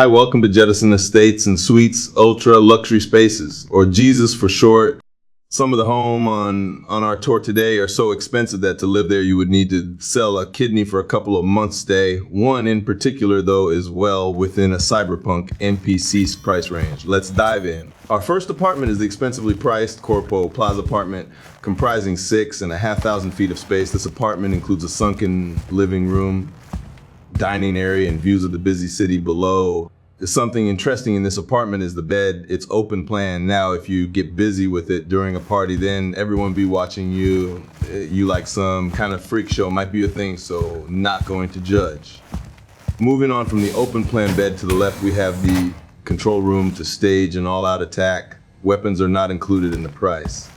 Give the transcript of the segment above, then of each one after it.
Hi, welcome to Jettison Estates and Suites Ultra Luxury Spaces, or Jesus for short. Some of the home on our tour today are so expensive that to live there you would need to sell a kidney for a couple of months' stay. One in particular, though, is well within a Cyberpunk NPC's price range. Let's dive in. Our first apartment is the expensively priced Corpo Plaza apartment, comprising 6,500 feet of space. This apartment includes a sunken living room, dining area, and views of the busy city below. Something interesting in this apartment is the bed. It's open plan. Now, if you get busy with it during a party, then everyone be watching you. You like some kind of freak show might be a thing, so not going to judge. Moving on from the open plan bed to the left, we have the control room to stage an all-out attack. Weapons are not included in the price.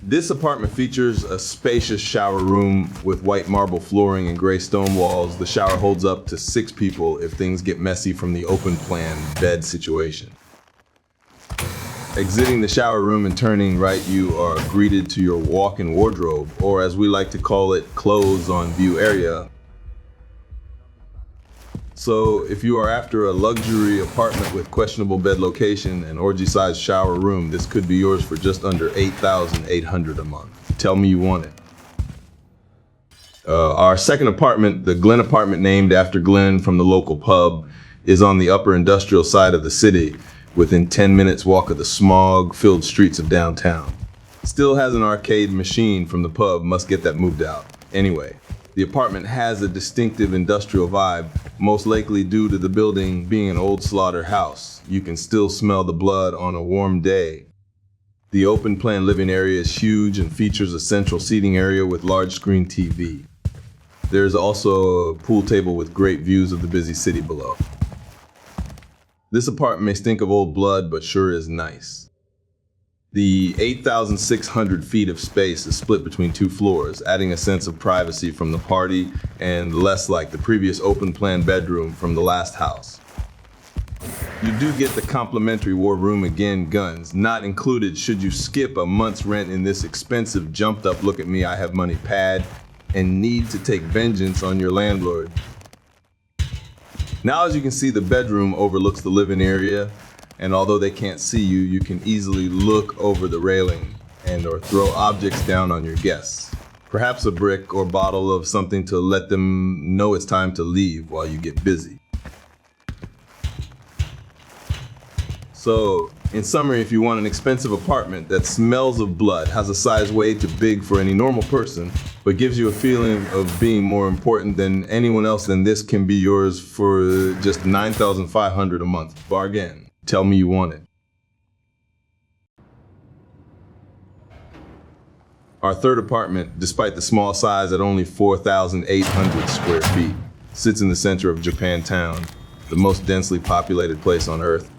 This apartment features a spacious shower room with white marble flooring and gray stone walls. The shower holds up to 6 people if things get messy from the open plan bed situation. Exiting the shower room and turning right, you are greeted to your walk-in wardrobe, or as we like to call it, clothes on view area. So if you are after a luxury apartment with questionable bed location and orgy-sized shower room, this could be yours for just under $8,800 a month. Tell me you want it. Our second apartment, the Glen apartment named after Glenn from the local pub, is on the upper industrial side of the city, within 10 minutes walk of the smog-filled streets of downtown. Still has an arcade machine from the pub, must get that moved out. Anyway, the apartment has a distinctive industrial vibe, most likely due to the building being an old slaughterhouse. You can still smell the blood on a warm day. The open plan living area is huge and features a central seating area with large screen TV. There's also a pool table with great views of the busy city below. This apartment may stink of old blood, but sure is nice. The 8,600 feet of space is split between 2 floors, adding a sense of privacy from the party and less like the previous open plan bedroom from the last house. You do get the complimentary war room again, guns not included should you skip a month's rent in this expensive jumped up look at me I have money pad and need to take vengeance on your landlord. Now, as you can see, the bedroom overlooks the living area, and although they can't see you, you can easily look over the railing and or throw objects down on your guests. Perhaps a brick or bottle of something to let them know it's time to leave while you get busy. So, in summary, if you want an expensive apartment that smells of blood, has a size way too big for any normal person, but gives you a feeling of being more important than anyone else, then this can be yours for just $9,500 a month. Bargain. Tell me you want it. Our third apartment, despite the small size at only 4,800 square feet, sits in the center of Japantown, the most densely populated place on Earth.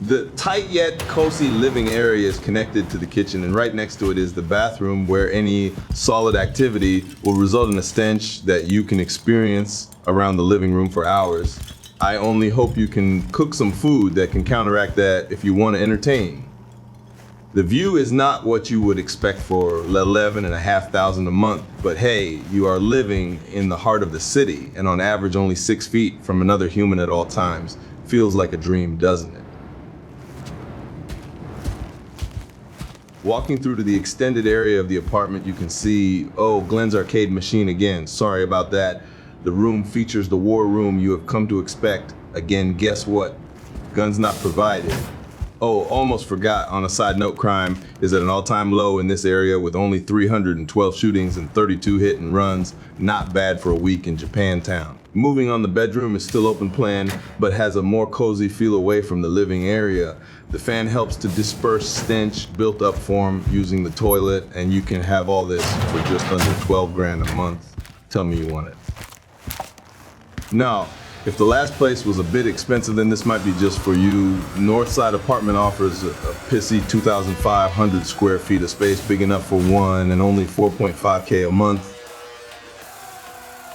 The tight yet cozy living area is connected to the kitchen, and right next to it is the bathroom where any solid activity will result in a stench that you can experience around the living room for hours. I only hope you can cook some food that can counteract that if you want to entertain. The view is not what you would expect for $11,500 a month, but hey, you are living in the heart of the city and on average only 6 feet from another human at all times. Feels like a dream, doesn't it? Walking through to the extended area of the apartment, you can see, oh, Glenn's arcade machine again. Sorry about that. The room features the war room you have come to expect. Again, guess what? Guns not provided. Oh, almost forgot, on a side note, crime is at an all-time low in this area with only 312 shootings and 32 hit and runs. Not bad for a week in Japantown. Moving on, the bedroom is still open plan, but has a more cozy feel away from the living area. The fan helps to disperse stench built up form using the toilet, and you can have all this for just under 12 grand a month. Tell me you want it. Now, if the last place was a bit expensive, then this might be just for you. Northside apartment offers a pissy 2,500 square feet of space, big enough for one, and only $4.5K a month.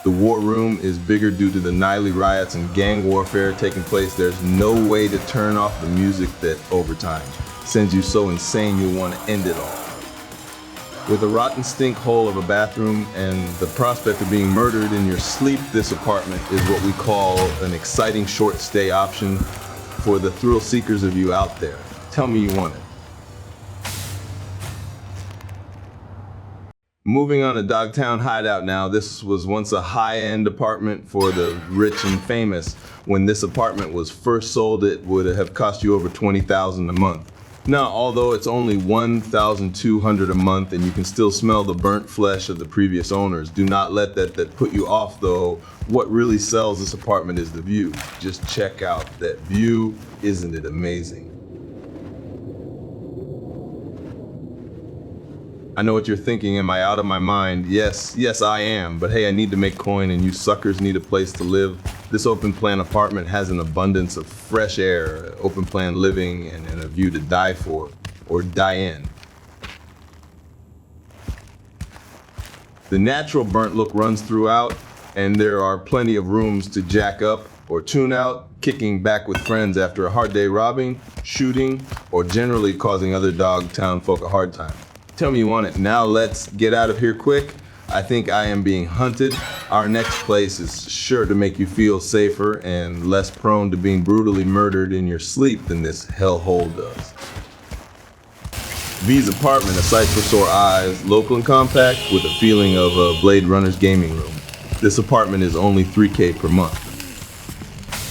The war room is bigger due to the nightly riots and gang warfare taking place. There's no way to turn off the music that over time sends you so insane you want to end it all. With a rotten stink hole of a bathroom and the prospect of being murdered in your sleep, this apartment is what we call an exciting short stay option for the thrill seekers of you out there. Tell me you want it. Moving on to Dogtown Hideout now. This was once a high-end apartment for the rich and famous. When this apartment was first sold, it would have cost you over $20,000 a month. Now, although it's only $1,200 a month and you can still smell the burnt flesh of the previous owners, do not let that put you off though. What really sells this apartment is the view. Just check out that view. Isn't it amazing? I know what you're thinking, am I out of my mind? Yes, I am, but hey, I need to make coin and you suckers need a place to live. This open plan apartment has an abundance of fresh air, open plan living, and a view to die for, or die in. The natural burnt look runs throughout, and there are plenty of rooms to jack up or tune out, kicking back with friends after a hard day robbing, shooting, or generally causing other Dogtown folk a hard time. Tell me you want it. Now let's get out of here quick. I think I am being hunted. Our next place is sure to make you feel safer and less prone to being brutally murdered in your sleep than this hellhole does. V's apartment, a sight for sore eyes, local and compact with a feeling of a Blade Runner's gaming room. This apartment is only $3K per month.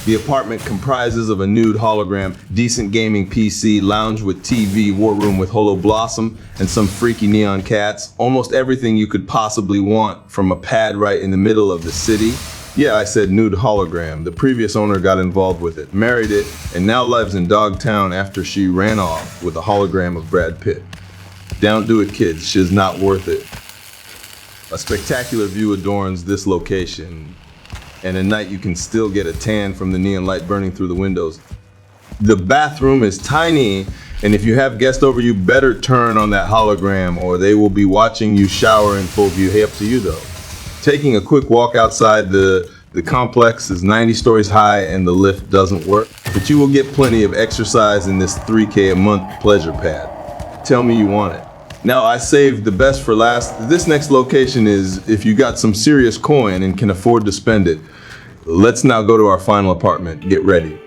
The apartment comprises of a nude hologram, decent gaming PC, lounge with TV, war room with holo blossom, and some freaky neon cats. Almost everything you could possibly want from a pad right in the middle of the city. Yeah, I said nude hologram. The previous owner got involved with it, married it, and now lives in Dogtown after she ran off with a hologram of Brad Pitt. Don't do it, kids. She's not worth it. A spectacular view adorns this location. And at night you can still get a tan from the neon light burning through the windows. The bathroom is tiny, and if you have guests over, you better turn on that hologram or they will be watching you shower in full view. Hey, up to you though. Taking a quick walk outside the complex is 90 stories high and the lift doesn't work, but you will get plenty of exercise in this $3K a month pleasure pad. Tell me you want it. Now, I saved the best for last. This next location is if you got some serious coin and can afford to spend it. Let's now go to our final apartment. Get ready.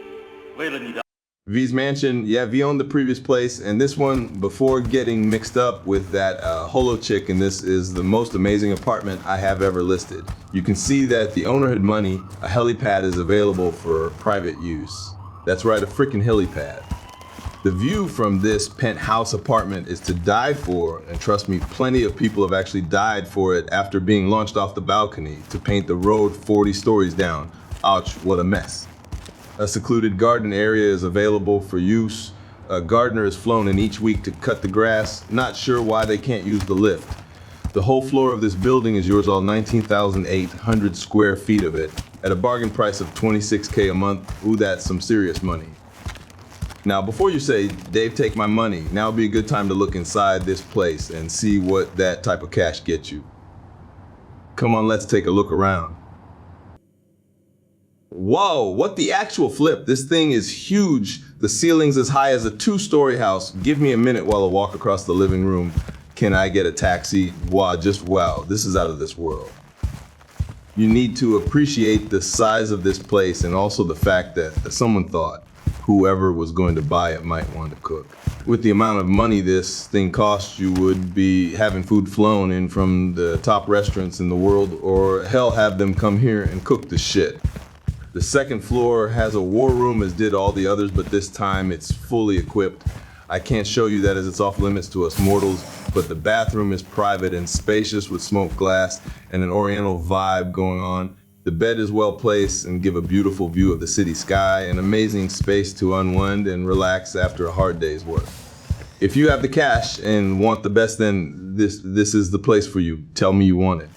V's mansion. Yeah, V owned the previous place, and this one, before getting mixed up with that holo chick, and this is the most amazing apartment I have ever listed. You can see that the owner had money. A helipad is available for private use. That's right, a freaking helipad. The view from this penthouse apartment is to die for, and trust me, plenty of people have actually died for it after being launched off the balcony to paint the road 40 stories down. Ouch, what a mess. A secluded garden area is available for use. A gardener is flown in each week to cut the grass. Not sure why they can't use the lift. The whole floor of this building is yours, all 19,800 square feet of it, at a bargain price of $26K a month. Ooh, that's some serious money. Now, before you say, Dave, take my money, now would be a good time to look inside this place and see what that type of cash gets you. Come on, let's take a look around. Whoa, what the actual flip? This thing is huge. The ceiling's as high as a 2-story house. Give me a minute while I walk across the living room. Can I get a taxi? Wow, just wow, this is out of this world. You need to appreciate the size of this place and also the fact that someone thought whoever was going to buy it might want to cook. With the amount of money this thing costs, you would be having food flown in from the top restaurants in the world, or hell, have them come here and cook the shit. The second floor has a war room, as did all the others, but this time it's fully equipped. I can't show you that as it's off limits to us mortals, but the bathroom is private and spacious with smoked glass and an oriental vibe going on. The bed is well placed and give a beautiful view of the city sky, an amazing space to unwind and relax after a hard day's work. If you have the cash and want the best, then this is the place for you. Tell me you want it.